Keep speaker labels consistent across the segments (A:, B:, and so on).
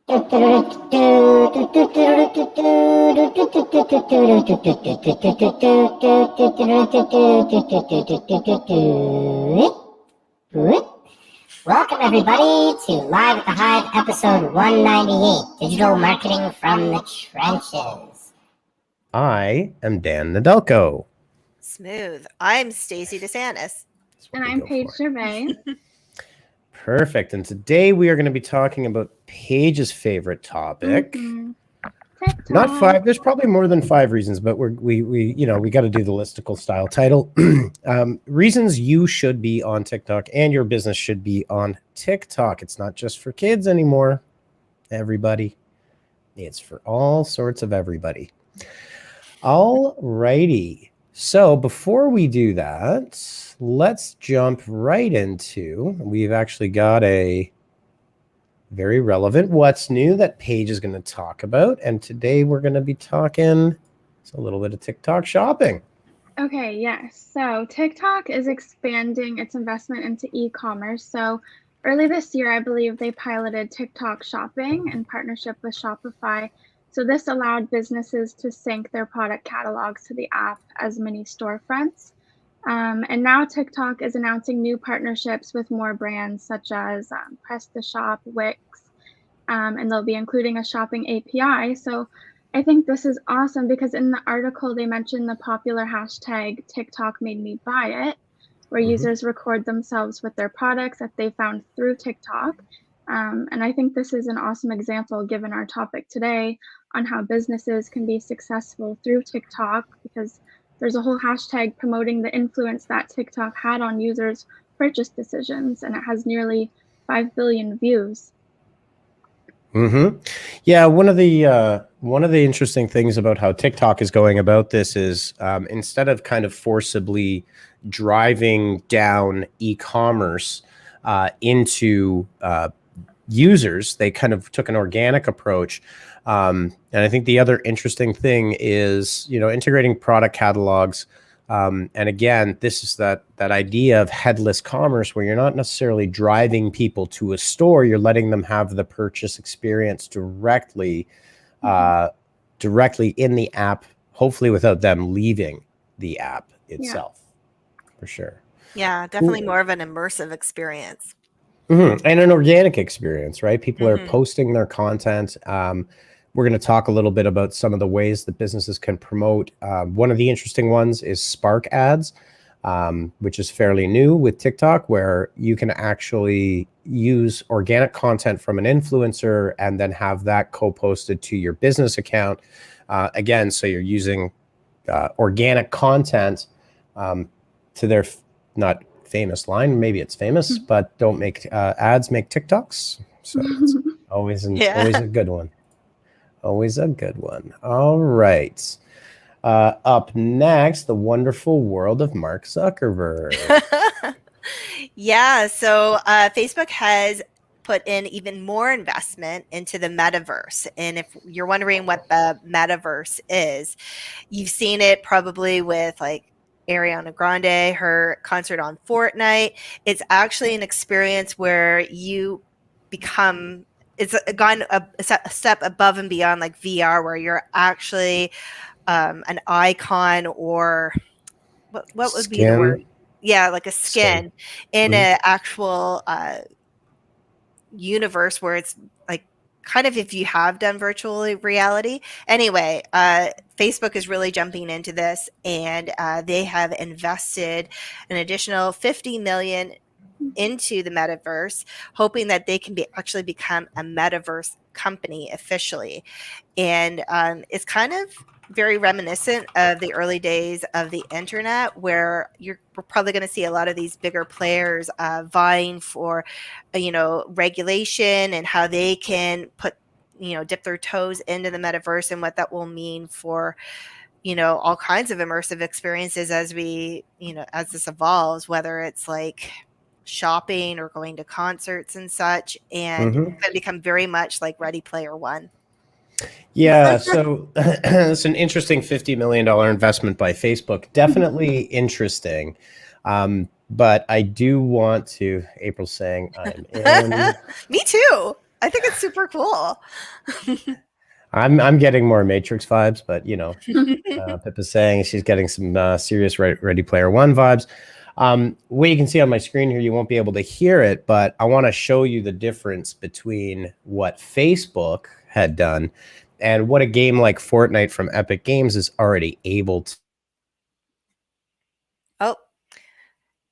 A: Welcome, everybody, to Live at the Hive, episode 198, Digital Marketing from the Trenches.
B: I am Dan Nadelko.
C: Smooth. I'm Stacey DeSantis.
D: And I'm Paige Gervais.
B: Perfect. And today we are going to be talking about Paige's favorite topic.
D: TikTok.
B: Not five. There's probably more than five reasons, but we got to do the listicle style title. Reasons you should be on TikTok and your business should be on TikTok. It's not just for kids anymore. Everybody. It's for all sorts of everybody. All righty. So before we do that, let's jump right into, we've actually got a very relevant what's new that Paige is going to talk about. And today we're going to be talking a little bit of TikTok shopping.
D: Okay, yes. So TikTok is expanding its investment into e-commerce. So early this year, I believe they piloted TikTok shopping in partnership with Shopify. So this allowed businesses to sync their product catalogs to the app as mini storefronts. And now TikTok is announcing new partnerships with more brands such as Press to Shop, Wix, and they'll be including a shopping API. So I think this is awesome because in the article, they mentioned the popular hashtag TikTok made me buy it, where users record themselves with their products that they found through TikTok. And I think this is an awesome example, given our topic today, on how businesses can be successful through TikTok, because there's a whole hashtag promoting the influence that TikTok had on users' purchase decisions, and it has nearly 5 billion views.
B: Yeah, one of the interesting things about how TikTok is going about this is instead of kind of forcibly driving down e-commerce into users, they kind of took an organic approach. And I think the other interesting thing is, integrating product catalogs. And again, this is that idea of headless commerce where you're not necessarily driving people to a store. You're letting them have the purchase experience directly in the app, hopefully without them leaving the app itself. For sure.
C: Yeah, definitely more of an immersive experience.
B: And an organic experience, right? People are posting their content. We're going to talk a little bit about some of the ways that businesses can promote. One of the interesting ones is Spark ads, which is fairly new with TikTok, where you can actually use organic content from an influencer and then have that co-posted to your business account. Again, so you're using organic content to their not famous line. Maybe it's famous, but don't make ads, make TikToks. So it's always a good one. Always a good one. All right. Up next, the wonderful world of Mark Zuckerberg.
C: Yeah. So Facebook has put in even more investment into the Metaverse. And if you're wondering what the Metaverse is, you've seen it probably with like Ariana Grande, her concert on Fortnite. It's actually an experience where you become, it's gone a step above and beyond like VR, where you're actually an icon, or what would be the word? Yeah, like a skin in an actual universe where it's like kind of if you have done virtual reality. Anyway, Facebook is really jumping into this, and they have invested an additional $50 million into the Metaverse, hoping that they can actually become a Metaverse company officially. And it's kind of very reminiscent of the early days of the internet, where we're probably going to see a lot of these bigger players vying for, regulation and how they can dip their toes into the Metaverse and what that will mean for, all kinds of immersive experiences as as this evolves, whether it's like shopping or going to concerts and such, and it's going to become very much like Ready Player One.
B: Yeah, so it's an interesting $50 million investment by Facebook. Definitely interesting. But I do want to, April's saying I'm in.
C: Me too. I think it's super cool.
B: I'm getting more Matrix vibes, but you know, Pippa's saying she's getting some serious Ready Player One vibes. What you can see on my screen here, you won't be able to hear it, but I want to show you the difference between what Facebook had done and what a game like Fortnite from Epic Games is already able to.
C: Oh,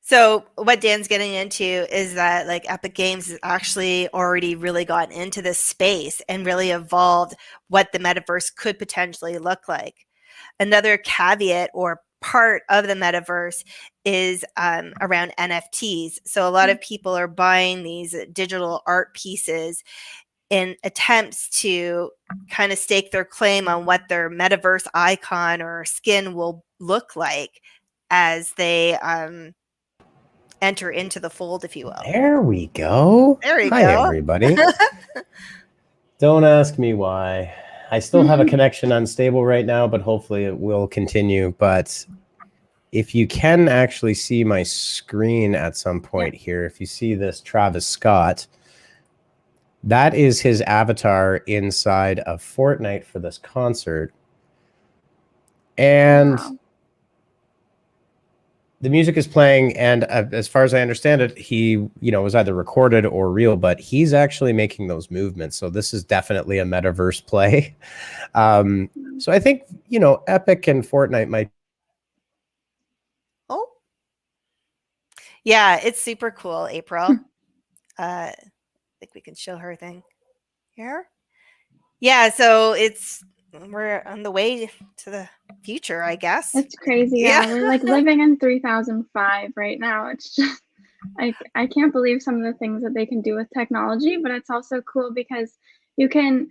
C: so what Dan's getting into is that like Epic Games has actually already really gotten into this space and really evolved what the metaverse could potentially look like. Another caveat or part of the metaverse is around NFTs. So a lot of people are buying these digital art pieces in attempts to kind of stake their claim on what their metaverse icon or skin will look like as they enter into the fold, if you will.
B: There we go.
C: There we
B: Hi,
C: go.
B: everybody. Don't ask me why. I still have a connection unstable right now, but hopefully it will continue. But if you can actually see my screen at some point here, if you see this Travis Scott, that is his avatar inside of Fortnite for this concert. And the music is playing, and as far as I understand it, he, was either recorded or real, but he's actually making those movements. So this is definitely a metaverse play. So I think, Epic and Fortnite might.
C: Oh, yeah, it's super cool, April. I think we can show her thing here. Yeah, so we're on the way to the future, I guess.
D: It's crazy. Yeah, we're like living in 3005 right now. It's just I can't believe some of the things that they can do with technology, but it's also cool because you can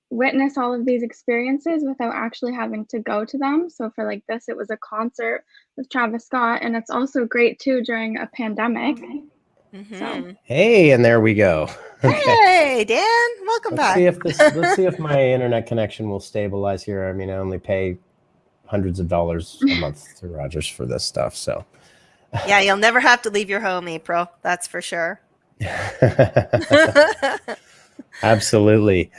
D: witness all of these experiences without actually having to go to them. So for like this, it was a concert with Travis Scott, and it's also great too during a pandemic. So.
B: Hey, and there we go.
C: Okay. Hey, Dan, welcome back.
B: Let's see if my internet connection will stabilize here. I mean, I only pay hundreds of dollars a month to Rogers for this stuff. So
C: yeah, you'll never have to leave your home, April. That's for sure.
B: Absolutely.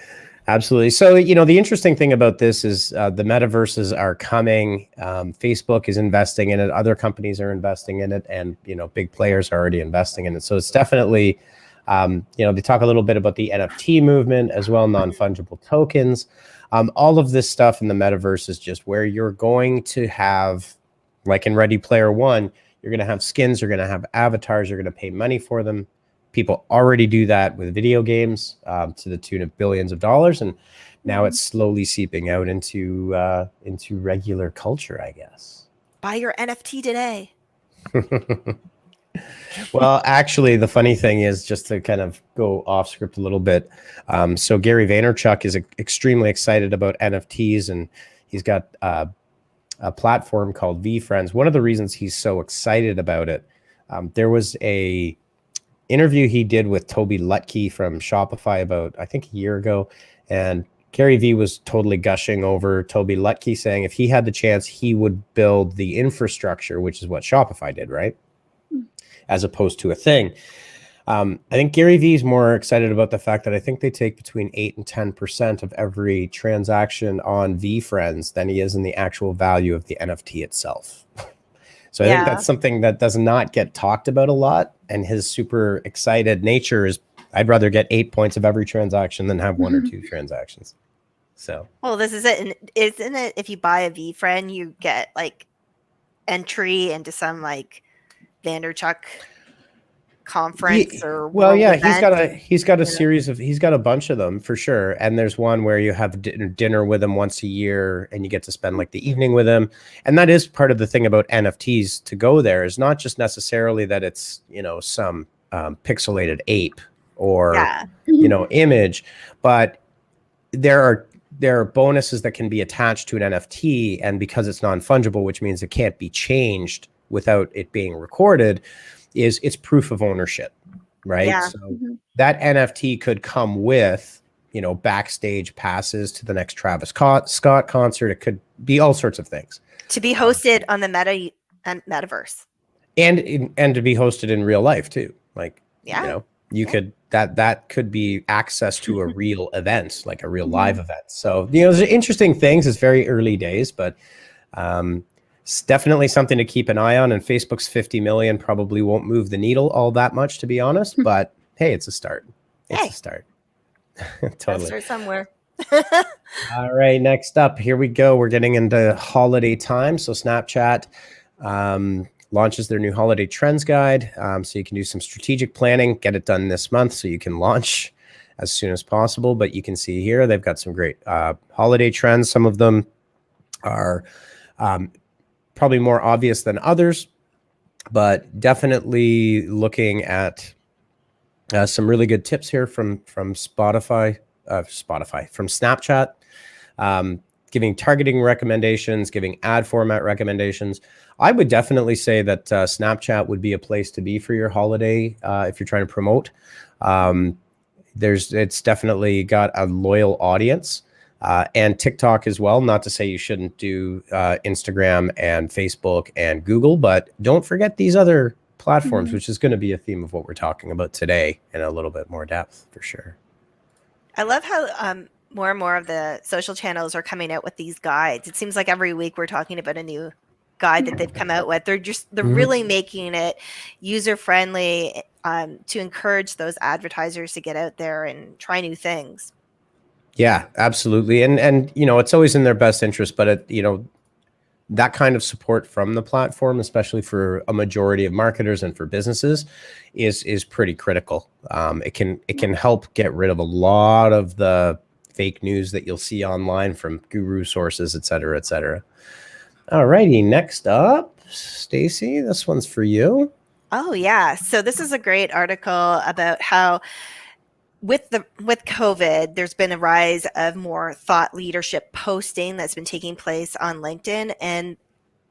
B: Absolutely. So, the interesting thing about this is the metaverses are coming. Facebook is investing in it. Other companies are investing in it. And, big players are already investing in it. So it's definitely, they talk a little bit about the NFT movement as well, non-fungible tokens. All of this stuff in the metaverse is just where you're going to have, like in Ready Player One, you're going to have skins, you're going to have avatars, you're going to pay money for them. People already do that with video games to the tune of billions of dollars, and now it's slowly seeping out into regular culture, I guess.
C: Buy your NFT today.
B: Well, actually, the funny thing is, just to kind of go off script a little bit, so Gary Vaynerchuk is extremely excited about NFTs, and he's got a platform called VFriends. One of the reasons he's so excited about it, there was a interview he did with Toby Lutke from Shopify about, I think, a year ago. And Gary V was totally gushing over Toby Lutke, saying if he had the chance, he would build the infrastructure, which is what Shopify did, right? As opposed to a thing. I think Gary V is more excited about the fact that I think they take between 8 and 10% of every transaction on VFriends than he is in the actual value of the NFT itself. So I think that's something that does not get talked about a lot. And his super excited nature is, I'd rather get 8 points of every transaction than have 1 or 2 transactions. So. Well,
C: this is it. And isn't it, if you buy a VFriend, you get like entry into some like Vaynerchuk conference or
B: he's got a series of, he's got a bunch of them for sure, and there's one where you have dinner with him once a year and you get to spend like the evening with him. And that is part of the thing about NFTs to go there, is not just necessarily that it's some pixelated ape or image, but there are bonuses that can be attached to an NFT, and because it's non-fungible, which means it can't be changed without it being recorded, it's proof of ownership, right?
C: Yeah.
B: So that NFT could come with, backstage passes to the next Travis Scott concert. It could be all sorts of things.
C: To be hosted on the metaverse.
B: And to be hosted in real life too. Like, you could that could be access to a real event, like a real live event. So, there's interesting things. It's very early days, but it's definitely something to keep an eye on. And Facebook's 50 million probably won't move the needle all that much, to be honest. But hey, it's a start. It's a start. Totally.
C: Start somewhere.
B: All right, next up, here we go. We're getting into holiday time. So Snapchat launches their new holiday trends guide. So you can do some strategic planning, get it done this month so you can launch as soon as possible. But you can see here, they've got some great holiday trends. Some of them are probably more obvious than others, but definitely looking at some really good tips here from Snapchat, giving targeting recommendations, giving ad format recommendations. I would definitely say that Snapchat would be a place to be for your holiday if you're trying to promote. It's definitely got a loyal audience. And TikTok as well. Not to say you shouldn't do Instagram and Facebook and Google, but don't forget these other platforms, which is going to be a theme of what we're talking about today in a little bit more depth for sure.
C: I love how more and more of the social channels are coming out with these guides. It seems like every week we're talking about a new guide that they've come out with. They're really making it user friendly to encourage those advertisers to get out there and try new things.
B: Yeah, absolutely. And it's always in their best interest, but that kind of support from the platform, especially for a majority of marketers and for businesses, is pretty critical. It can help get rid of a lot of the fake news that you'll see online from guru sources, et cetera, et cetera. All righty, next up, Stacy, this one's for you.
C: Oh yeah. So this is a great article about how with COVID, there's been a rise of more thought leadership posting that's been taking place on LinkedIn. And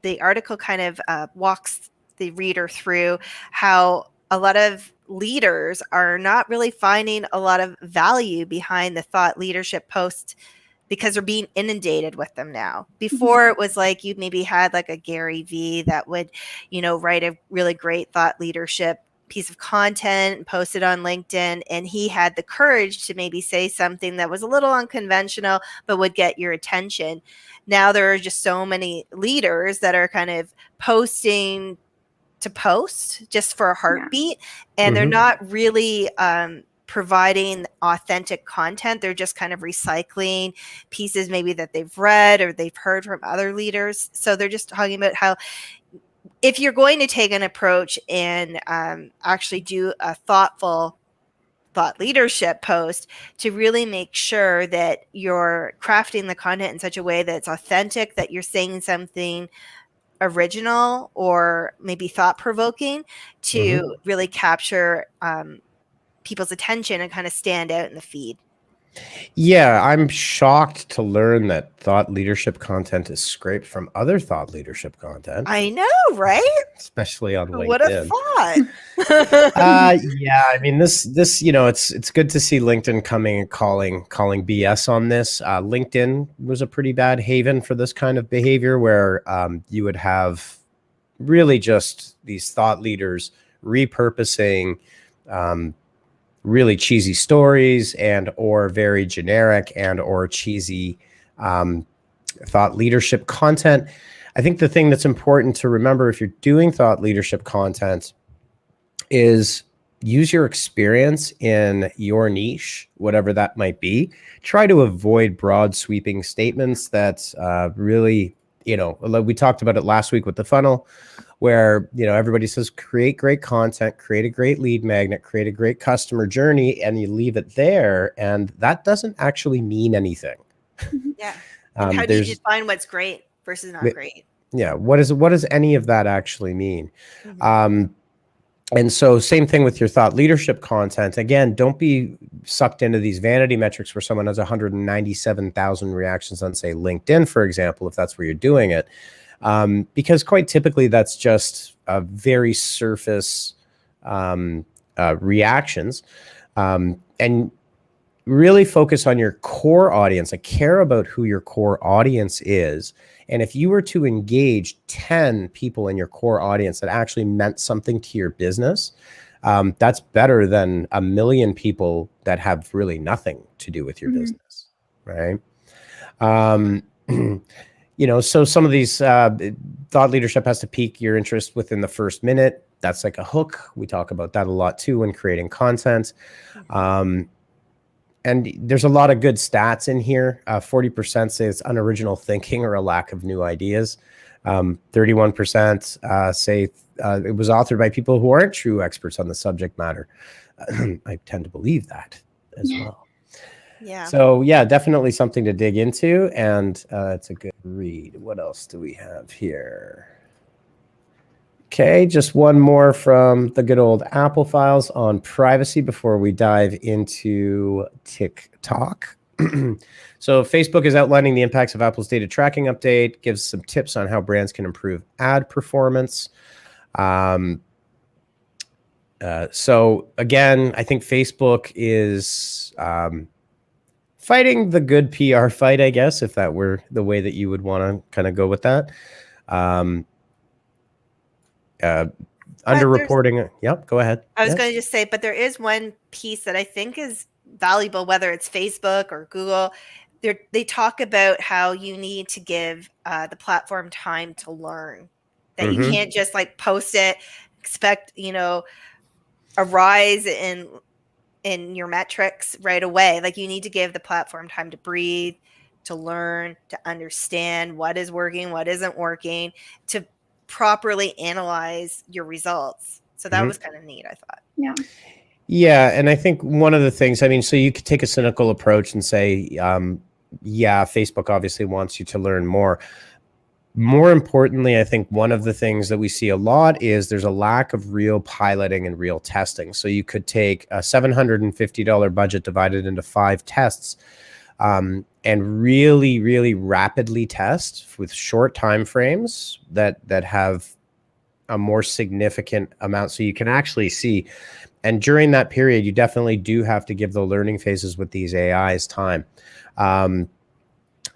C: the article kind of walks the reader through how a lot of leaders are not really finding a lot of value behind the thought leadership posts because they're being inundated with them now. Before it was like you maybe had like a Gary V that would, write a really great thought leadership piece of content and post it on LinkedIn, and he had the courage to maybe say something that was a little unconventional but would get your attention. Now there are just so many leaders that are kind of posting to post just for a heartbeat, and they're not really providing authentic content. They're just kind of recycling pieces maybe that they've read or they've heard from other leaders. So they're just talking about how if you're going to take an approach and actually do a thoughtful thought leadership post, to really make sure that you're crafting the content in such a way that it's authentic, that you're saying something original or maybe thought-provoking to really capture people's attention and kind of stand out in the feed.
B: Yeah, I'm shocked to learn that thought leadership content is scraped from other thought leadership content.
C: I know, right?
B: Especially on LinkedIn.
C: What a thought.
B: Yeah, I mean, this it's good to see LinkedIn coming and calling BS on this. LinkedIn was a pretty bad haven for this kind of behavior, where you would have really just these thought leaders repurposing really cheesy stories and or very generic and or cheesy thought leadership content. I think the thing that's important to remember if you're doing thought leadership content is use your experience in your niche, whatever that might be. Try to avoid broad sweeping statements that really, we talked about it last week with the funnel, where everybody says create great content, create a great lead magnet, create a great customer journey, and you leave it there, and that doesn't actually mean anything.
C: Yeah. How do you define what's great versus not great?
B: Yeah. What does any of that actually mean? And so same thing with your thought leadership content. Again, don't be sucked into these vanity metrics where someone has 197,000 reactions on, say, LinkedIn, for example, if that's where you're doing it. Because quite typically that's just a very surface reactions, and really focus on your core audience. I care about who your core audience is. And if you were to engage 10 people in your core audience that actually meant something to your business, That's better than a million people that have really nothing to do with your business, right? So some of these thought leadership has to pique your interest within the first minute. That's like a hook. We talk about that a lot too when creating content. And there's a lot of good stats in here. 40% say it's unoriginal thinking or a lack of new ideas. 31% say it was authored by people who aren't true experts on the subject matter. I tend to believe that as well.
C: Yeah.
B: So yeah, definitely something to dig into, and it's a good read. What else do we have here? Okay, just one more from the good old Apple files on privacy before we dive into TikTok. So Facebook is outlining the impacts of Apple's data tracking update, gives some tips on how brands can improve ad performance. So again, I think Facebook is fighting the good PR fight, I guess, if that were the way that you would want to kind of go with that. Underreporting. Yep, go ahead.
C: I was going to just say, but there is one piece that I think is valuable, whether it's Facebook or Google. They talk about how you need to give the platform time to learn. That you can't just like post it, expect a rise in your metrics right away. Like you need to give the platform time to breathe, to learn, to understand what is working, what isn't working, to properly analyze your results. So that was kind of neat, I thought.
B: Yeah, and I think one of the things, I mean, so you could take a cynical approach and say, yeah, Facebook obviously wants you to learn more. More importantly, I think one of the things that we see a lot is there's a lack of real piloting and real testing. So you could take a $750 budget divided into 5 tests and really, really rapidly test with short time frames that have a more significant amount. So you can actually see, and during that period, you definitely do have to give the learning phases with these AIs time. And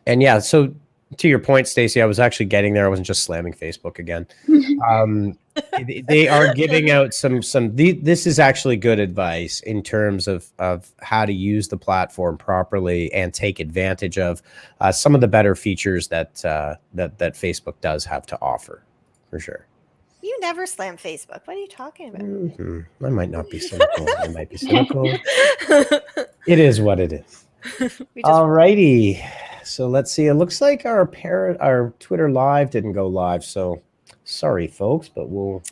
B: yeah, so to your point, Stacey, I was actually getting there. I wasn't just slamming Facebook again. They are giving out this is actually good advice in terms of how to use the platform properly and take advantage of some of the better features that Facebook does have to offer, for sure.
C: You never slam Facebook. What are you talking about?
B: I might not be cynical. I might be cynical. It is what it is. All righty. So let's see. It looks like our Twitter Live didn't go live. So sorry, folks, but we'll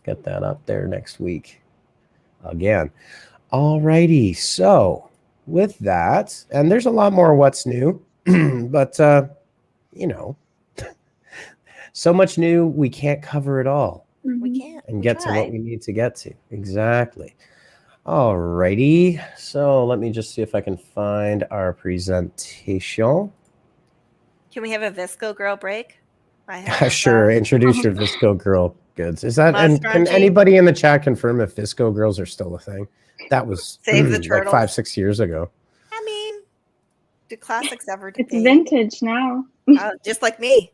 B: get that up there next week again. All righty. So with that, and there's a lot more what's new, but so much new, we can't cover it all.
C: We can't.
B: And get to what we need to get to. Exactly. All righty. So let me just see if I can find our presentation.
C: Can we have a Visco girl break?
B: Sure. Introduce your Visco girl goods. Is that, and can anybody in the chat confirm if Visco girls are still a thing? That was
C: Save the turtles.
B: Like 5-6 years ago.
C: I mean, do classics ever
D: It's vintage now.
C: Just like me.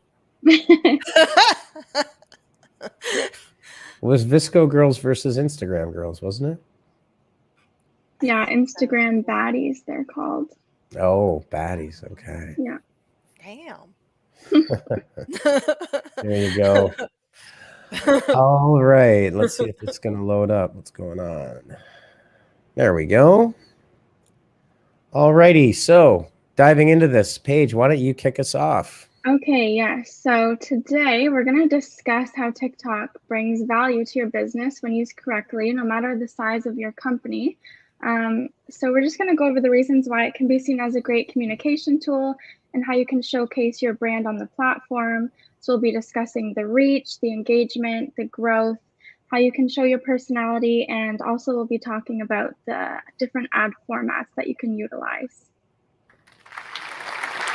B: Was Visco girls versus Instagram girls, wasn't it?
D: Yeah, Instagram baddies, they're called.
B: Oh, baddies. Okay.
D: Yeah.
C: Damn.
B: There you go. All right. Let's see if it's going to load up. What's going on? There we go. All righty. So diving into this, Paige, why don't you kick us off?
D: Okay, yes. So today we're going to discuss how TikTok brings value to your business when used correctly, no matter the size of your company. So we're just going to go over the reasons why it can be seen as a great communication tool and how you can showcase your brand on the platform. So we'll be discussing the reach, the engagement, the growth, how you can show your personality, and also we'll be talking about the different ad formats that you can utilize.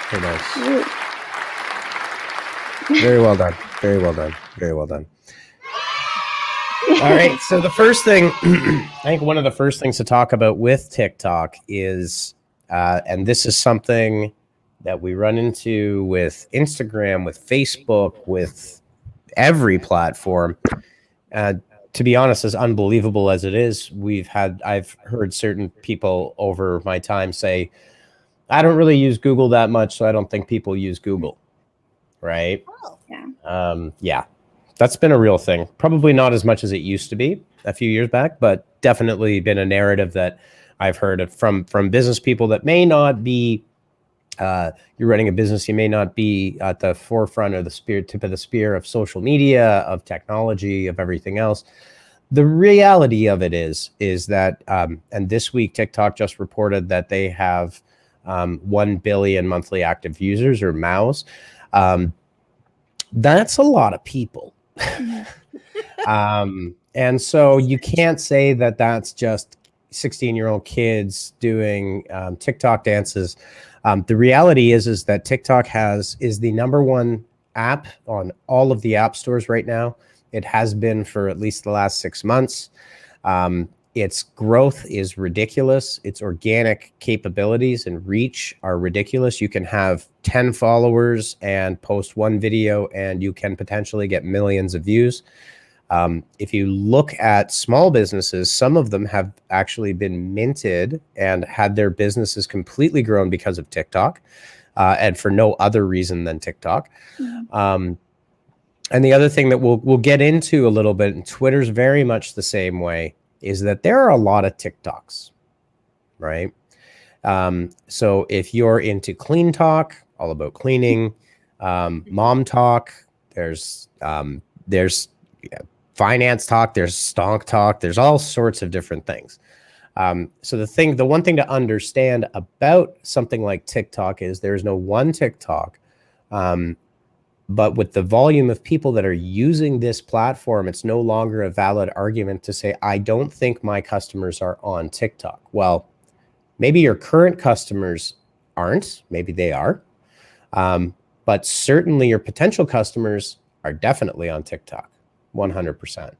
B: Very nice.
D: Ooh.
B: Very well done. Very well done. Very well done. All right. So the first thing, I think one of the first things to talk about with TikTok is, and this is something that we run into with Instagram, with Facebook, with every platform. to be honest, as unbelievable as it is, I've heard certain people over my time say, I don't really use Google that much, so I don't think people use Google. Right?
C: Oh.
B: Yeah, that's been a real thing. Probably not as much as it used to be a few years back, but definitely been a narrative that I've heard from business people that may not be. You're running a business, you may not be at the forefront or the tip of the spear of social media, of technology, of everything else. The reality of it is that, and this week TikTok just reported that they have 1 billion monthly active users, or MAUs. That's a lot of people. And so you can't say that that's just 16-year-old kids doing TikTok dances. The reality is that TikTok is the #1 app on all of the app stores right now. It has been for at least the last 6 months. Its growth is ridiculous. Its organic capabilities and reach are ridiculous. You can have 10 followers and post one video, and you can potentially get millions of views. If you look at small businesses, some of them have actually been minted and had their businesses completely grown because of TikTok, and for no other reason than TikTok. And the other thing that we'll get into a little bit, and Twitter's very much the same way, is that there are a lot of TikToks, right? So if you're into clean talk, all about cleaning, mom talk, there's finance talk, there's stonk talk, there's all sorts of different things. So the one thing to understand about something like TikTok is there's no one TikTok, but with the volume of people that are using this platform, it's no longer a valid argument to say, I don't think my customers are on TikTok. Well, maybe your current customers aren't, maybe they are, but certainly your potential customers are definitely on TikTok, 100%.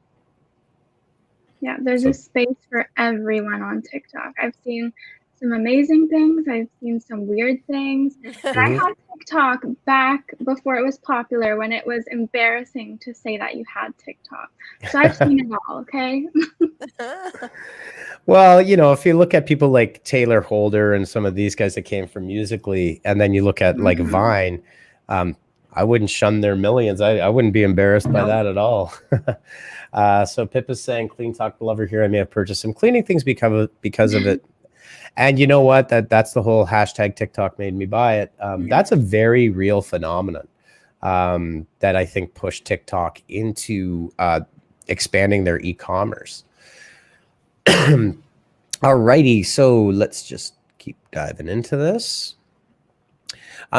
D: Yeah, there's a space for everyone on TikTok. I've seen some amazing things. I've seen some weird things. But I had TikTok back before it was popular, when it was embarrassing to say that you had TikTok. So I've seen it all, okay?
B: Well, if you look at people like Taylor Holder and some of these guys that came from Musical.ly, and then you look at like Vine, I wouldn't shun their millions. I wouldn't be embarrassed by that at all. So Pip is saying, clean talk lover here. I may have purchased some cleaning things because of it. And you know what? That's the whole hashtag TikTok made me buy it. That's a very real phenomenon that I think pushed TikTok into expanding their e-commerce. All righty. So let's just keep diving into this.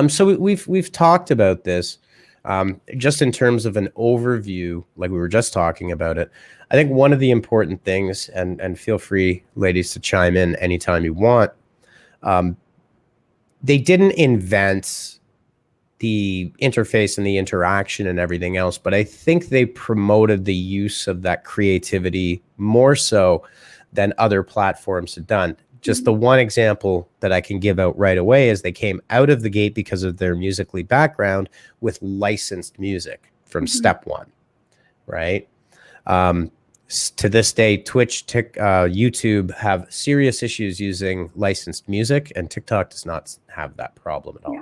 B: So we've talked about this just in terms of an overview, like we were just talking about it. I think one of the important things, and feel free, ladies, to chime in anytime you want. They didn't invent the interface and the interaction and everything else, but I think they promoted the use of that creativity more so than other platforms had done. Just the one example that I can give out right away is they came out of the gate, because of their Musical.ly background, with licensed music from step one, right? To this day, Twitch, YouTube have serious issues using licensed music, and TikTok does not have that problem at all.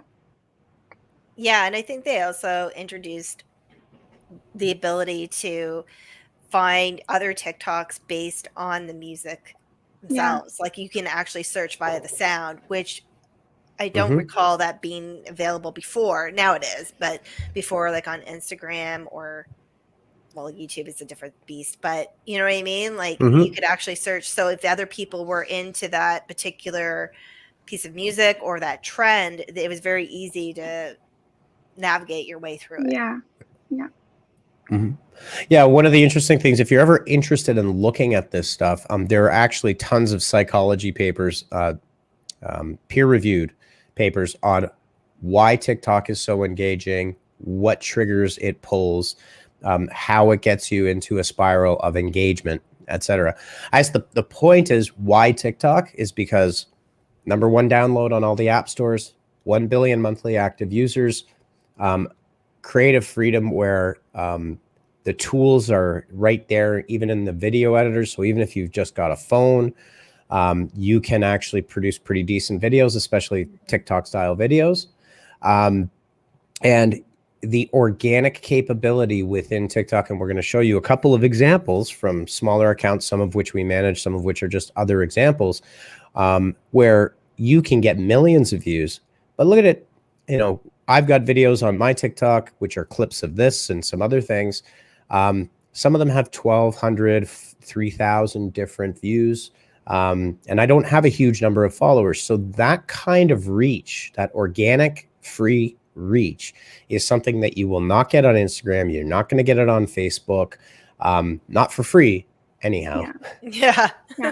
C: Yeah, and I think they also introduced the ability to find other TikToks based on the music themselves. Like you can actually search via the sound, which I don't recall that being available before. Now it is, but before, like on Instagram or, well, YouTube is a different beast, but you know what I mean? Like you could actually search. So if other people were into that particular piece of music or that trend, it was very easy to navigate your way through it.
D: Yeah.
B: Yeah, one of the interesting things, if you're ever interested in looking at this stuff, there are actually tons of psychology papers, peer-reviewed papers on why TikTok is so engaging, what triggers it pulls, how it gets you into a spiral of engagement, etc. The point is, why TikTok is because #1 download on all the app stores, 1 billion monthly active users, creative freedom where The tools are right there, even in the video editors. So even if you've just got a phone, you can actually produce pretty decent videos, especially TikTok style videos. And the organic capability within TikTok, and we're going to show you a couple of examples from smaller accounts, some of which we manage, some of which are just other examples, where you can get millions of views. But look at it, you know, I've got videos on my TikTok, which are clips of this and some other things. Some of them have 1,200, 3,000 different views. And I don't have a huge number of followers. So that kind of reach, that organic free reach, is something that you will not get on Instagram. You're not going to get it on Facebook, not for free anyhow.
C: Yeah.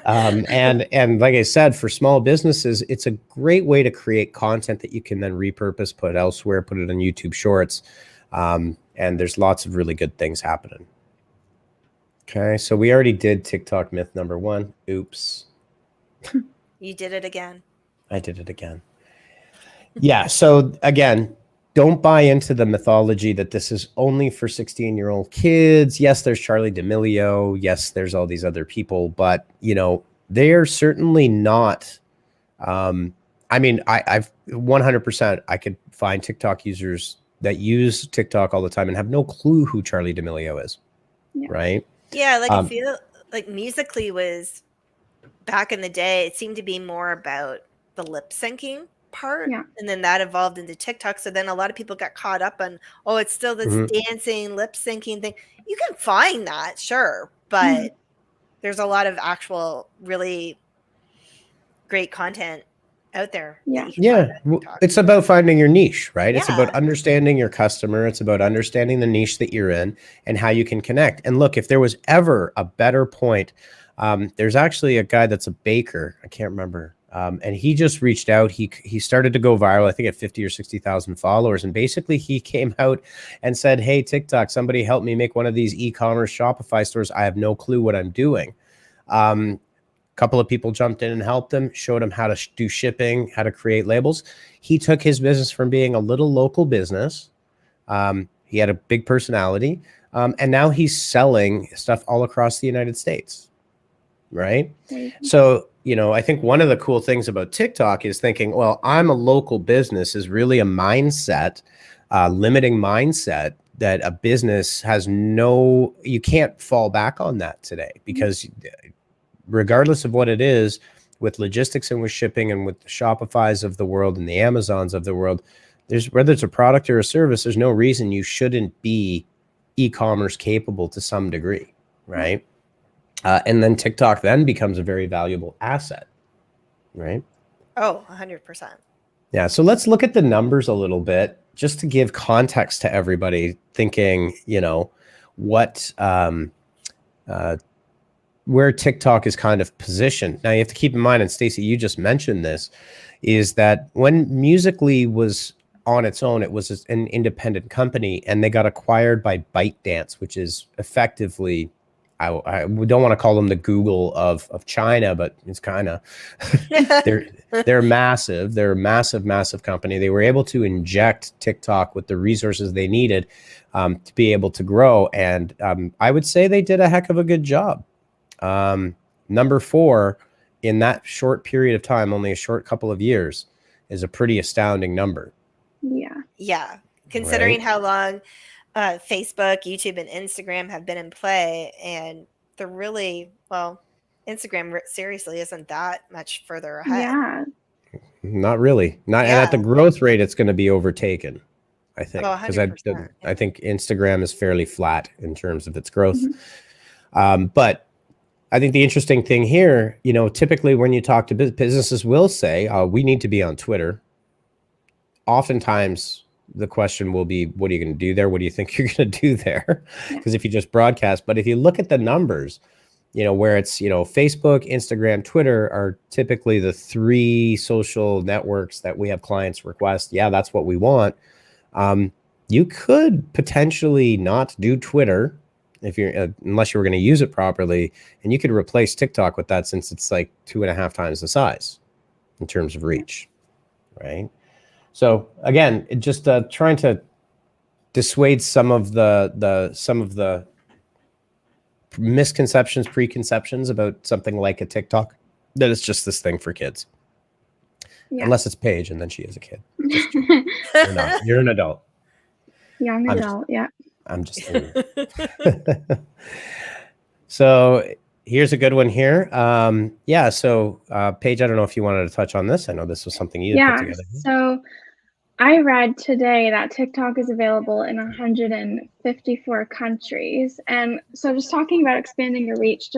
B: And like I said, for small businesses, it's a great way to create content that you can then repurpose, put elsewhere, put it on YouTube Shorts. And there's lots of really good things happening. Okay, so we already did TikTok myth number 1. Oops.
C: You did it again.
B: I did it again. Yeah, so again, don't buy into the mythology that this is only for 16-year-old kids. Yes, there's Charlie D'Amelio. Yes, there's all these other people, but you know, they're certainly not. I mean, I've 100%. I could find TikTok users that use TikTok all the time and have no clue who Charlie D'Amelio is. Yeah. Right?
C: Yeah, like I feel like Musical.ly was back in the day. It seemed to be more about the lip syncing part, and then that evolved into TikTok. So then a lot of people got caught up on, oh, it's still this dancing lip syncing thing. You can find that, sure, but there's a lot of actual really great content out there.
B: Yeah. It's about finding your niche, right? It's about understanding your customer. It's about understanding the niche that you're in and how you can connect. And look, if there was ever a better point, there's actually a guy that's a baker. I can't remember. And he just reached out. He started to go viral, I think at 50 or 60,000 followers. And basically he came out and said, hey, TikTok, somebody help me make one of these e-commerce Shopify stores. I have no clue what I'm doing. Couple of people jumped in and helped him, showed him how to do shipping, how to create labels. He took his business from being a little local business. He had a big personality. And now he's selling stuff all across the United States. Right? So, you know, I think one of the cool things about TikTok is thinking, well, I'm a local business is really a mindset, limiting mindset that a business has no, you can't fall back on that today because regardless of what it is, with logistics and with shipping and with the Shopifys of the world and the Amazons of the world, there's whether it's a product or a service, there's no reason you shouldn't be e-commerce capable to some degree, right? And then TikTok then becomes a very valuable asset, right?
C: Oh, 100%.
B: Yeah, so let's look at the numbers a little bit just to give context to everybody thinking, you know, what where TikTok is kind of positioned. Now you have to keep in mind, and Stacey, you just mentioned this, is that when Musical.ly was on its own, it was an independent company, and they got acquired by ByteDance, which is effectively, I don't want to call them the Google of China, but it's kind of, they're massive. They're a massive company. They were able to inject TikTok with the resources they needed to be able to grow. And I would say they did a heck of a good job. Number 4 in that short period of time, only a short couple of years, is a pretty astounding number.
C: Yeah. Considering how long Facebook, YouTube, and Instagram have been in play, and they're really, well, Instagram seriously isn't that much further ahead.
B: Not really. And at the growth rate, it's going to be overtaken, I think, because I think Instagram is fairly flat in terms of its growth. But I think the interesting thing here, you know, typically when you talk to businesses will say, we need to be on Twitter. Oftentimes the question will be, what are you going to do there? What do you think you're going to do there? Because if you just broadcast, but if you look at the numbers, you know, where it's, you know, Facebook, Instagram, Twitter are typically the 3 social networks that we have clients request. Yeah, that's what we want. You could potentially not do Twitter if you're unless you were going to use it properly, and you could replace TikTok with that, since it's like 2.5 times the size in terms of reach, right? So again, it just trying to dissuade some of the misconceptions, preconceptions about something like a TikTok, that it's just this thing for kids. Yeah. Unless it's Paige, and then she is a kid. You're not. You're an adult.
D: Young adult, yeah.
B: I'm just kidding. So here's a good one here. So Paige, I don't know if you wanted to touch on this. I know this was something you put together.
D: So I read today that TikTok is available in 154 countries. And so just talking about expanding your reach,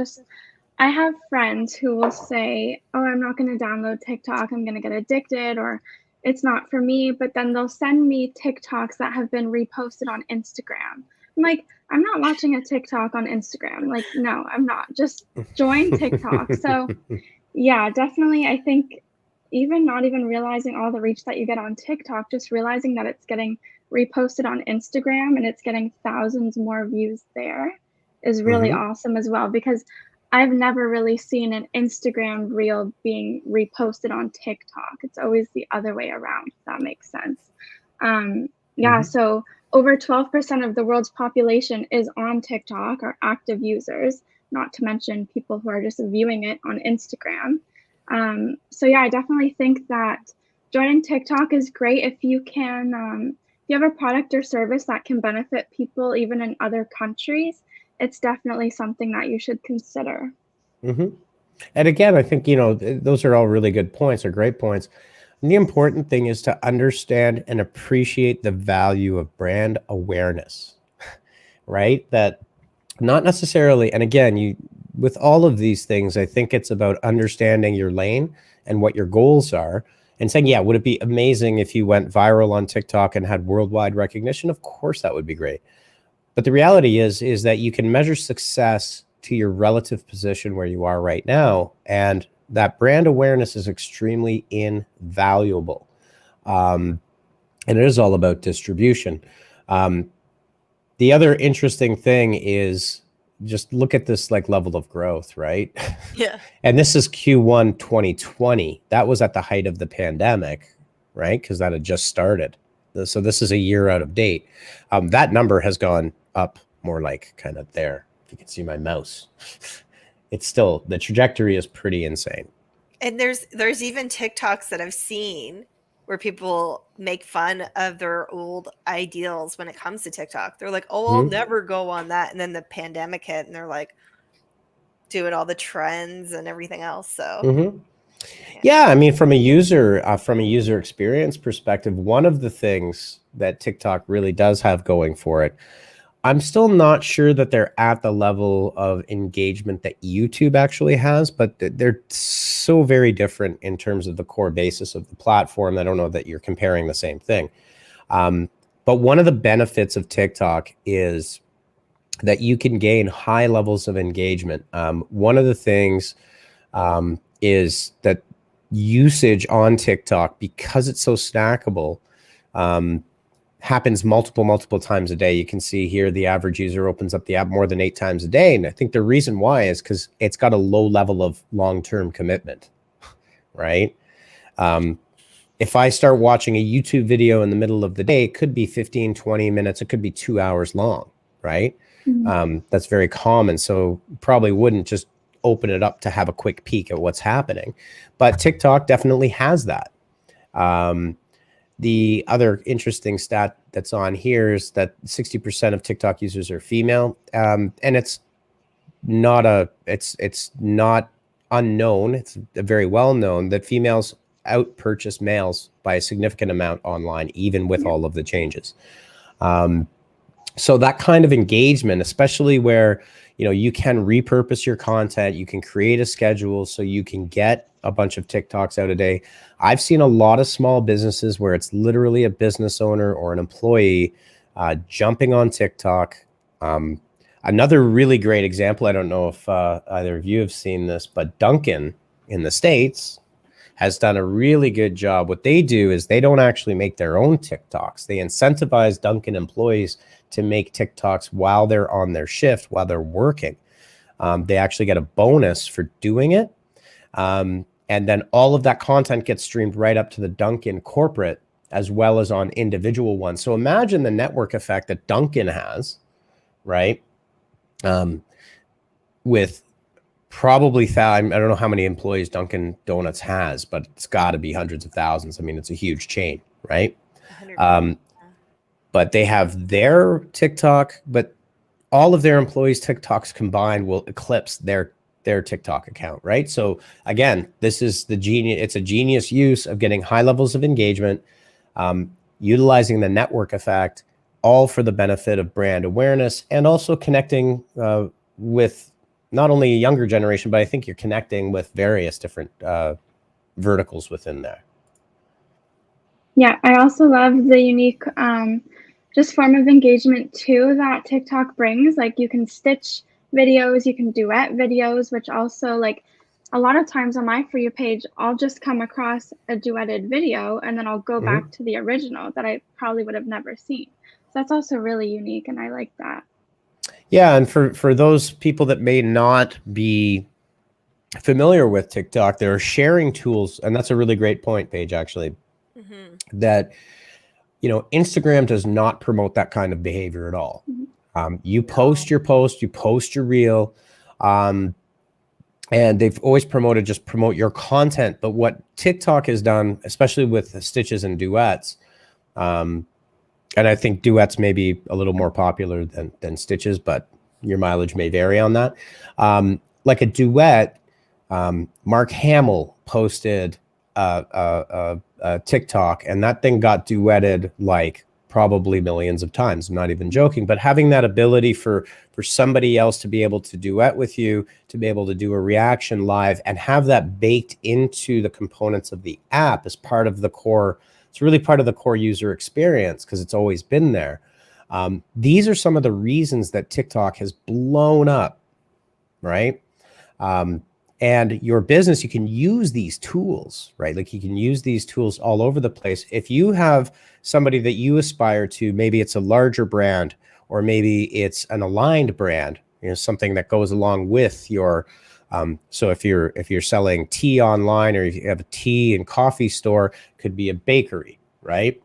D: I have friends who will say, oh, I'm not going to download TikTok. I'm going to get addicted, or it's not for me. But then they'll send me TikToks that have been reposted on Instagram. I'm like, I'm not watching a TikTok on Instagram. Like, no, I'm not. Just join TikTok. So yeah, definitely. I think not even realizing all the reach that you get on TikTok, just realizing that it's getting reposted on Instagram and it's getting thousands more views there is really awesome as well, because I've never really seen an Instagram reel being reposted on TikTok. It's always the other way around, if that makes sense. So over 12% of the world's population is on TikTok, are active users, not to mention people who are just viewing it on Instagram. I definitely think that joining TikTok is great if you can, if you have a product or service that can benefit people even in other countries. It's definitely something that you should consider.
B: And again, I think, those are all really good points, or great points. And the important thing is to understand and appreciate the value of brand awareness, right? That not necessarily, and again, with all of these things, I think it's about understanding your lane and what your goals are, and saying, yeah, would it be amazing if you went viral on TikTok and had worldwide recognition? Of course, that would be great. But the reality is that you can measure success to your relative position where you are right now, and that brand awareness is extremely invaluable. And it is all about distribution. The other interesting thing is just look at this level of growth, right?
C: Yeah.
B: And this is Q1 2020. That was at the height of the pandemic, right? Because that had just started. So this is a year out of date. That number has gone up more like kind of there. If you can see my mouse, it's still, the trajectory is pretty insane.
C: And there's even TikToks that I've seen where people make fun of their old ideals when it comes to TikTok. They're like, oh, I'll never go on that. And then the pandemic hit and they're like doing all the trends and everything else. So
B: yeah, I mean, from a user experience perspective, one of the things that TikTok really does have going for it, I'm still not sure that they're at the level of engagement that YouTube actually has, but they're so very different in terms of the core basis of the platform. I don't know that you're comparing the same thing. But one of the benefits of TikTok is that you can gain high levels of engagement. One of the things is that usage on TikTok, because it's so snackable, happens multiple times a day. You can see here the average user opens up the app more than 8 times a day. And I think the reason why is because it's got a low level of long-term commitment, right? If I start watching a YouTube video in the middle of the day, it could be 15, 20 minutes. It could be 2 hours long, right? That's very common. So probably wouldn't just open it up to have a quick peek at what's happening. But TikTok definitely has that. The other interesting stat that's on here is that 60% of TikTok users are female, and it's not unknown. It's very well known that females out-purchase males by a significant amount online, even with all of the changes. So that kind of engagement, especially where you can repurpose your content, you can create a schedule so you can get a bunch of TikToks out a day. I've seen a lot of small businesses where it's literally a business owner or an employee jumping on TikTok. Another really great example, I don't know if either of you have seen this, but Dunkin' in the States has done a really good job. What they do is they don't actually make their own TikToks. They incentivize Dunkin' employees to make TikToks while they're on their shift, while they're working. They actually get a bonus for doing it. And then all of that content gets streamed right up to the Dunkin' corporate as well as on individual ones. So imagine the network effect that Dunkin' has, right? with probably I don't know how many employees Dunkin' Donuts has, but it's got to be hundreds of thousands. I mean, it's a huge chain, right?
C: 100 million.
B: But they have their TikTok, but all of their employees' TikToks combined will eclipse their TikTok account, right? So again, this is it's a genius use of getting high levels of engagement, utilizing the network effect, all for the benefit of brand awareness, and also connecting with not only a younger generation, but I think you're connecting with various different verticals within there.
D: Yeah, I also love the unique just form of engagement too that TikTok brings. Like you can stitch videos, you can duet videos, which also like a lot of times on my For You page, I'll just come across a duetted video and then I'll go back to the original that I probably would have never seen. So that's also really unique and I like that.
B: Yeah, and for those people that may not be familiar with TikTok, there are sharing tools, and that's a really great point, Paige, actually, that Instagram does not promote that kind of behavior at all. You post your post, you post your reel, and they've always promoted just promote your content. But what TikTok has done, especially with the stitches and duets, and I think duets may be a little more popular than stitches, but your mileage may vary on that. Like a duet, Mark Hamill posted a TikTok, and that thing got duetted like probably millions of times. I'm not even joking, but having that ability for somebody else to be able to duet with you, to be able to do a reaction live and have that baked into the components of the app as part of the core. It's really part of the core user experience because it's always been there. These are some of the reasons that TikTok has blown up, right? And your business, you can use these tools, right? Like you can use these tools all over the place. If you have somebody that you aspire to, maybe it's a larger brand, or maybe it's an aligned brand, something that goes along with your, so if you're selling tea online, or if you have a tea and coffee store, could be a bakery, right?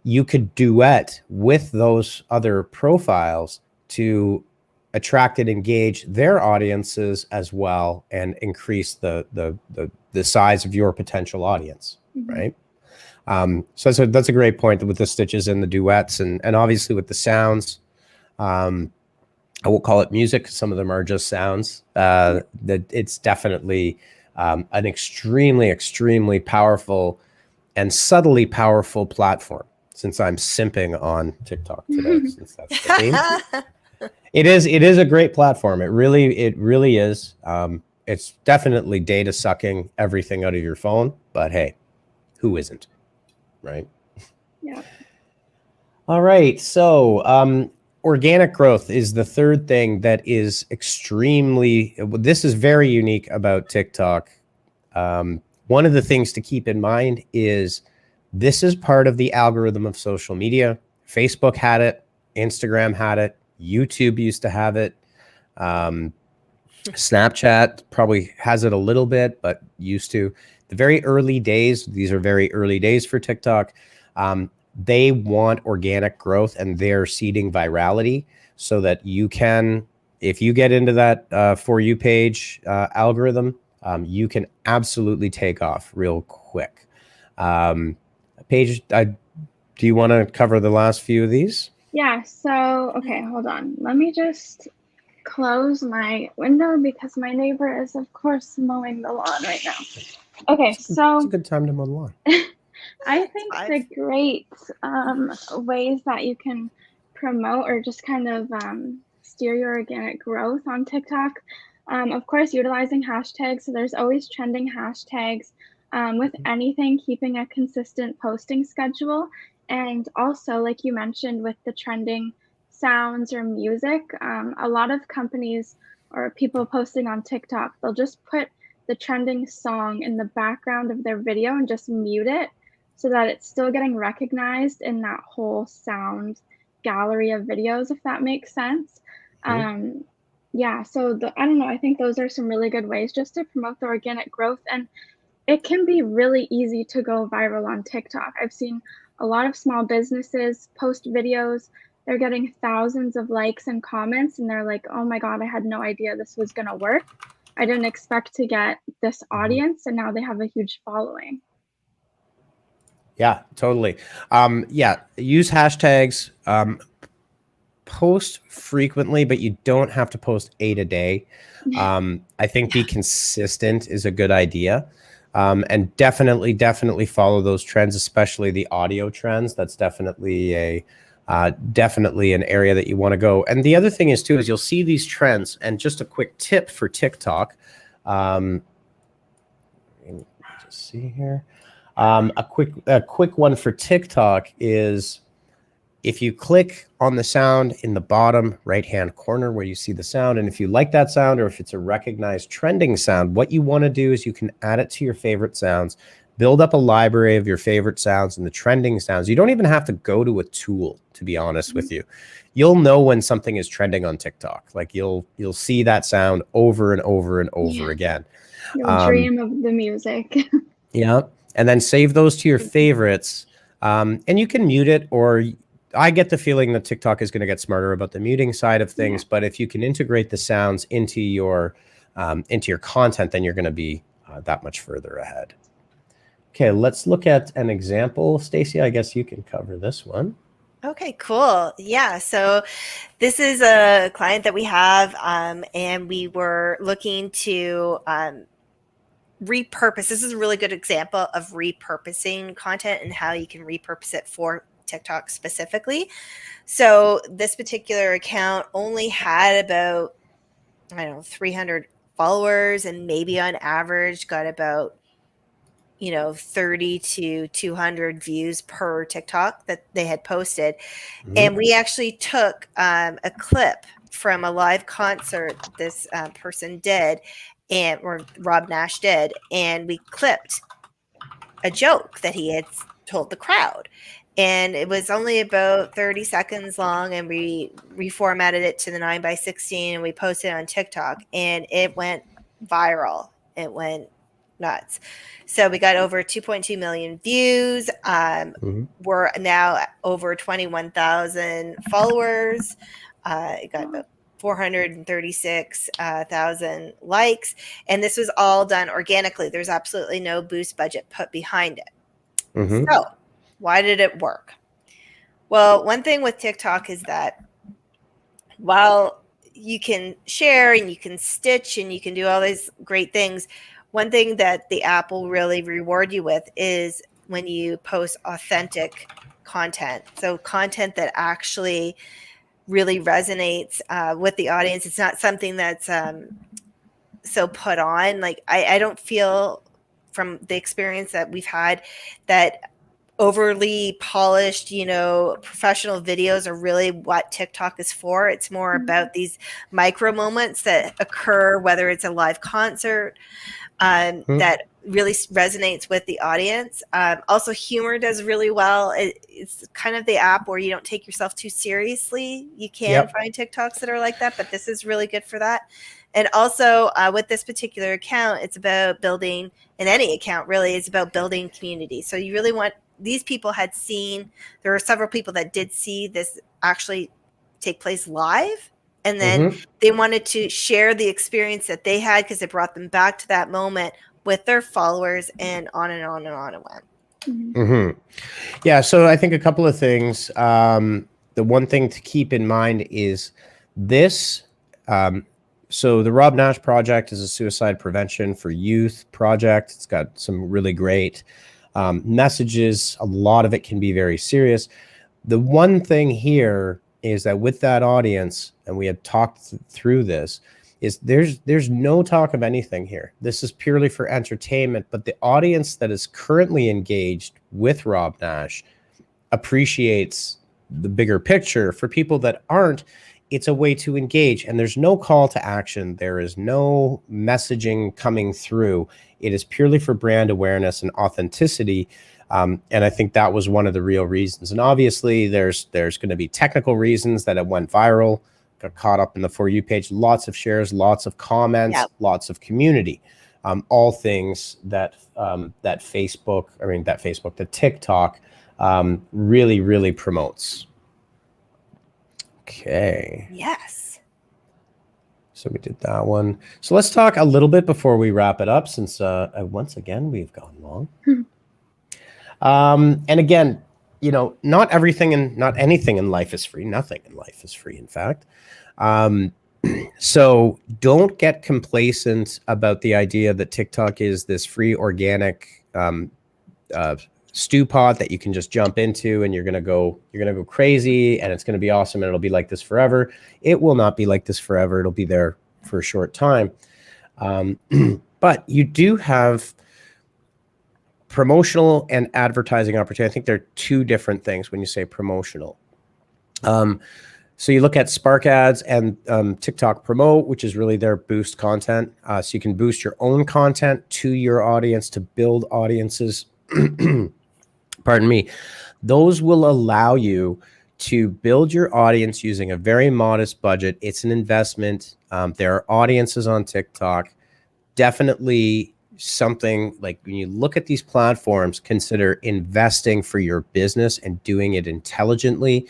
B: You could duet with those other profiles to attract and engage their audiences as well, and increase the size of your potential audience, right? So that's a great point with the stitches and the duets, and obviously with the sounds. I won't call it music, some of them are just sounds. That it's definitely an extremely powerful and subtly powerful platform. Since I'm simping on TikTok today, since that's the theme. It is a great platform. It really is. It's definitely data sucking everything out of your phone, but hey, who isn't, right?
D: Yeah.
B: All right. So organic growth is the third thing that is this is very unique about TikTok. One of the things to keep in mind is this is part of the algorithm of social media. Facebook had it, Instagram had it, YouTube used to have it. Snapchat probably has it a little bit, but used to. The very early days, these are very early days for TikTok. They want organic growth, and they're seeding virality so that you can, if you get into that For You page algorithm, you can absolutely take off real quick. Paige, do you want to cover the last few of these?
D: Yeah, so, okay, hold on. Let me just close my window because my neighbor is, of course, mowing the lawn right now. Okay, so
B: it's a good time to mow the lawn.
D: I think the great ways that you can promote or just kind of steer your organic growth on TikTok, of course, utilizing hashtags. So there's always trending hashtags with anything, keeping a consistent posting schedule. And also, like you mentioned, with the trending sounds or music, a lot of companies or people posting on TikTok, they'll just put the trending song in the background of their video and just mute it so that it's still getting recognized in that whole sound gallery of videos, if that makes sense. Yeah, so I don't know, I think those are some really good ways just to promote the organic growth, and it can be really easy to go viral on TikTok. I've seen a lot of small businesses post videos they're getting thousands of likes and comments, and they're like, oh my God, I had no idea this was gonna work. I didn't expect to get this audience, and now they have a huge following.
B: Yeah, totally. Yeah, use hashtags, post frequently, but you don't have to post 8 a day. I think be consistent is a good idea. And definitely follow those trends, especially the audio trends. That's definitely definitely an area that you want to go. And the other thing is too, is you'll see these trends. And just a quick tip for TikTok. Let me just see here. A quick one for TikTok is, if you click on the sound in the bottom right-hand corner where you see the sound, and if you like that sound, or if it's a recognized trending sound, what you want to do is you can add it to your favorite sounds, build up a library of your favorite sounds and the trending sounds. You don't even have to go to a tool, to be honest with you. You'll know when something is trending on TikTok. Like you'll see that sound over and over and over again.
D: You'll dream of the music.
B: Yeah. And then save those to your favorites. And you can mute it, or I get the feeling that TikTok is going to get smarter about the muting side of things. But if you can integrate the sounds into your content, then you're going to be that much further ahead. Okay, let's look at an example. Stacey, I guess you can cover this one.
C: Okay, cool. Yeah, so this is a client that we have, and we were looking to repurpose. This is a really good example of repurposing content and how you can repurpose it for TikTok specifically. So this particular account only had about, 300 followers, and maybe on average got about 30 to 200 views per TikTok that they had posted. And we actually took a clip from a live concert this person did, or Rob Nash did, and we clipped a joke that he had told the crowd. And it was only about 30 seconds long, and we reformatted it to the 9:16, and we posted it on TikTok, and it went viral. It went nuts. So we got over 2.2 million views. We're now over 21,000 followers. It got about 436,000 likes. And this was all done organically. There's absolutely no boost budget put behind it. So why did it work? Well, one thing with TikTok is that while you can share and you can stitch and you can do all these great things, one thing that the app will really reward you with is when you post authentic content. So content that actually really resonates with the audience. It's not something that's so put on. Like I don't feel, from the experience that we've had, that overly polished, professional videos are really what TikTok is for. It's more about these micro moments that occur, whether it's a live concert, that really resonates with the audience. Also, humor does really well. It's kind of the app where you don't take yourself too seriously. You can find TikToks that are like that, but this is really good for that. And also with this particular account, it's about building, in any account really, it's about building community. So you really want, these people had seen, there were several people that did see this actually take place live. And then they wanted to share the experience that they had, because it brought them back to that moment with their followers, and on and on and on it went.
B: Yeah, so I think a couple of things. The one thing to keep in mind is this. So the Rob Nash Project is a suicide prevention for youth project. It's got some really great messages. A lot of it can be very serious. The one thing here is that with that audience, and we had talked through this, is there's no talk of anything here. This is purely for entertainment, but the audience that is currently engaged with Rob Nash appreciates the bigger picture. For people that aren't, it's a way to engage, and there's no call to action. There is no messaging coming through. It is purely for brand awareness and authenticity. And I think that was one of the real reasons. And obviously there's going to be technical reasons that it went viral, got caught up in the For You page, lots of shares, lots of comments, lots of community, all things that that TikTok really promotes. Okay.
C: Yes.
B: So we did that one. So let's talk a little bit before we wrap it up, since once again we've gone long. And again, you know, not everything and not anything in life is free. Nothing in life is free, in fact. So don't get complacent about the idea that TikTok is this free organic stew pot that you can just jump into and you're gonna go crazy and it's gonna be awesome and it'll be like this forever. It will not be like this forever. It'll be there for a short time. But you do have promotional and advertising opportunity. I think they're two different things when you say promotional. So you look at Spark Ads and TikTok Promote, which is really their boost content. So you can boost your own content to your audience to build audiences. Pardon me. Those will allow you to build your audience using a very modest budget. It's an investment. There are audiences on TikTok. Definitely something like when you look at these platforms, consider investing for your business and doing it intelligently.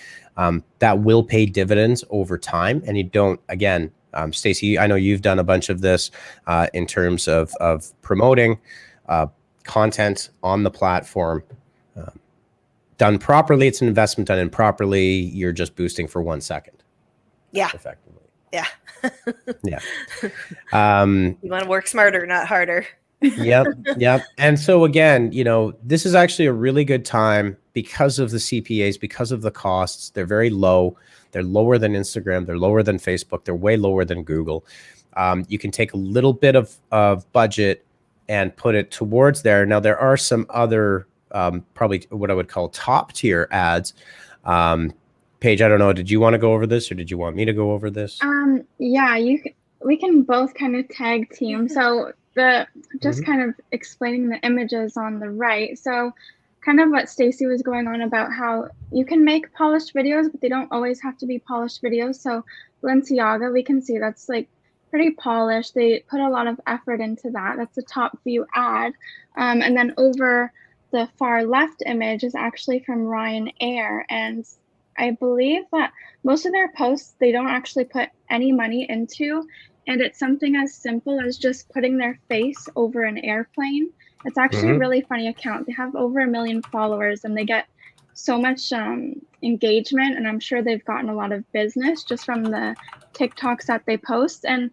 B: That will pay dividends over time. And you don't, again, Stacey, I know you've done a bunch of this in terms of promoting content on the platform. Done properly, it's an investment. Done improperly, you're just boosting for 1 second.
C: Yeah.
B: Effectively.
C: Yeah.
B: Yeah.
C: You want to work smarter, not harder.
B: Yep. And so again, you know, this is actually a really good time because of the CPAs, because of the costs. They're very low. They're lower than Instagram. They're lower than Facebook. They're way lower than Google. You can take a little bit of budget and put it towards there. Now, there are some other probably what I would call top tier ads. Paige, I don't know. Did you want to go over this or did you want me to go over this?
D: Yeah, we can both kind of tag team. So kind of explaining the images on the right. So kind of what Stacey was going on about how you can make polished videos, but they don't always have to be polished videos. So Balenciaga, we can see that's like pretty polished. They put a lot of effort into that. That's a top view ad. And then over the far left image is actually from Ryanair. And I believe that most of their posts, they don't actually put any money into. And it's something as simple as just putting their face over an airplane. It's actually a really funny account. They have over 1 million followers and they get so much engagement. And I'm sure they've gotten a lot of business just from the TikToks that they post. And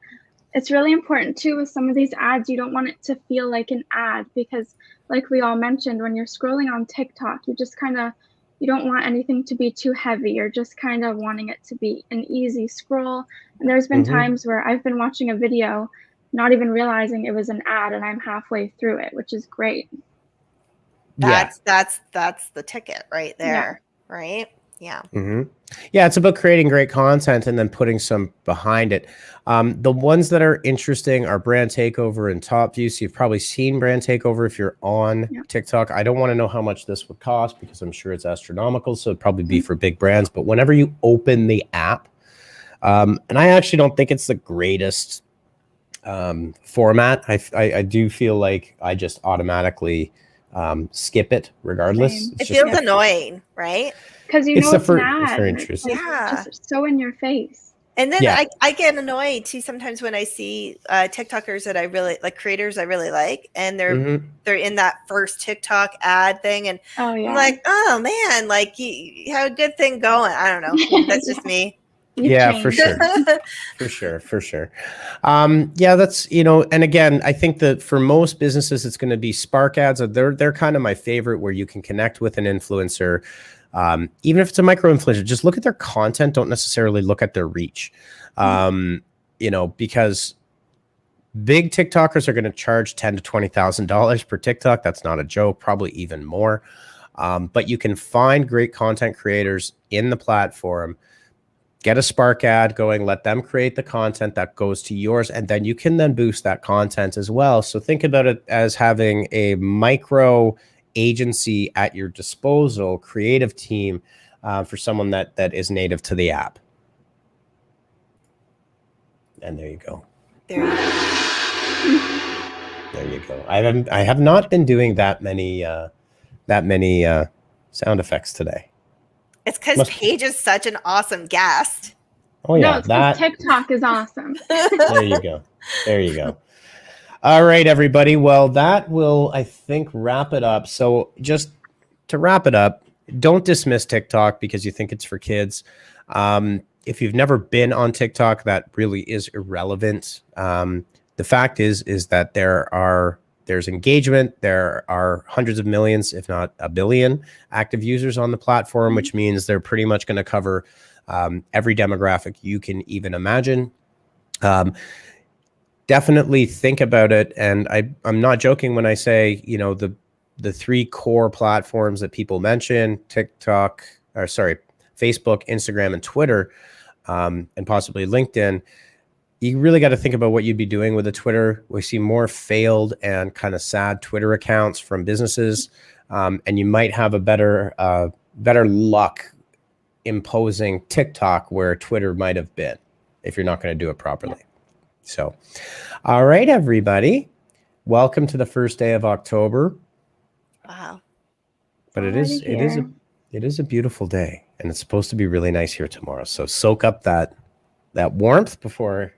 D: it's really important too with some of these ads, you don't want it to feel like an ad because like we all mentioned, when you're scrolling on TikTok, you don't want anything to be too heavy. You're just kind of wanting it to be an easy scroll. And there's been times where I've been watching a video, not even realizing it was an ad and I'm halfway through it, which is great.
C: That's the ticket right there. Yeah. Right. Yeah.
B: Yeah. It's about creating great content and then putting some behind it. The ones that are interesting are Brand Takeover and Top View. So you've probably seen Brand Takeover if you're on TikTok. I don't want to know how much this would cost because I'm sure it's astronomical. So it'd probably be for big brands. But whenever you open the app, and I actually don't think it's the greatest format. I do feel like I just automatically skip it regardless.
C: It feels annoying, right?
D: Because you know it's an ad.
B: It's very interesting.
D: It's just so in your face.
C: And then I get annoyed too sometimes when I see TikTokers that I really like, creators I really like, and they're in that first TikTok ad thing, and I'm like, oh man, like you have a good thing going. I don't know. That's just me.
B: For sure. For sure. That's, you know, and again, I think that for most businesses, it's going to be Spark Ads. They're kind of my favorite, where you can connect with an influencer. Even if it's a micro influencer, just look at their content. Don't necessarily look at their reach. You know, because big TikTokers are going to charge $10,000 to $20,000 per TikTok. That's not a joke, probably even more. But you can find great content creators in the platform. Get a Spark ad going, let them create the content that goes to yours, and then you can then boost that content as well. So think about it as having a micro agency at your disposal, creative team for someone that is native to the app. And there you go. There you go. I have not been doing that many sound effects today.
C: It's because Paige is such an awesome guest.
B: Oh
D: No,
B: yeah,
D: it's because
B: that.
D: TikTok is awesome.
B: There you go. There you go. All right, everybody. Well, that will, I think, wrap it up. So just to wrap it up, don't dismiss TikTok because you think it's for kids. If you've never been on TikTok, that really is irrelevant. The fact is that there's engagement. There are hundreds of millions, if not a billion, active users on the platform, which means they're pretty much going to cover every demographic you can even imagine. Definitely think about it. And I'm not joking when I say, you know, the three core platforms that people mention, Facebook, Instagram, and Twitter, and possibly LinkedIn. You really got to think about what you'd be doing with a Twitter. We see more failed and kind of sad Twitter accounts from businesses, and you might have a better luck imposing TikTok where Twitter might have been if you're not going to do it properly. So, all right, everybody, welcome to the first day of October.
C: Wow.
B: But it is a beautiful day, and it's supposed to be really nice here tomorrow. So soak up that warmth before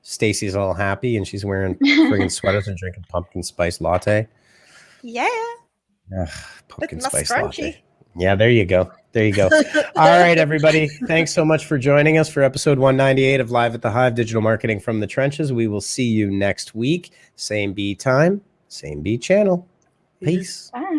B: Stacy's all happy and she's wearing friggin' sweaters and drinking pumpkin spice latte.
C: Yeah.
B: Ugh, pumpkin
C: With my
B: spice
C: scrunchie.
B: latte. Yeah, there you go. There you go. All right, everybody. Thanks so much for joining us for episode 198 of Live at the Hive, Digital Marketing from the Trenches. We will see you next week. Same B time, same B channel. Peace.
D: Bye.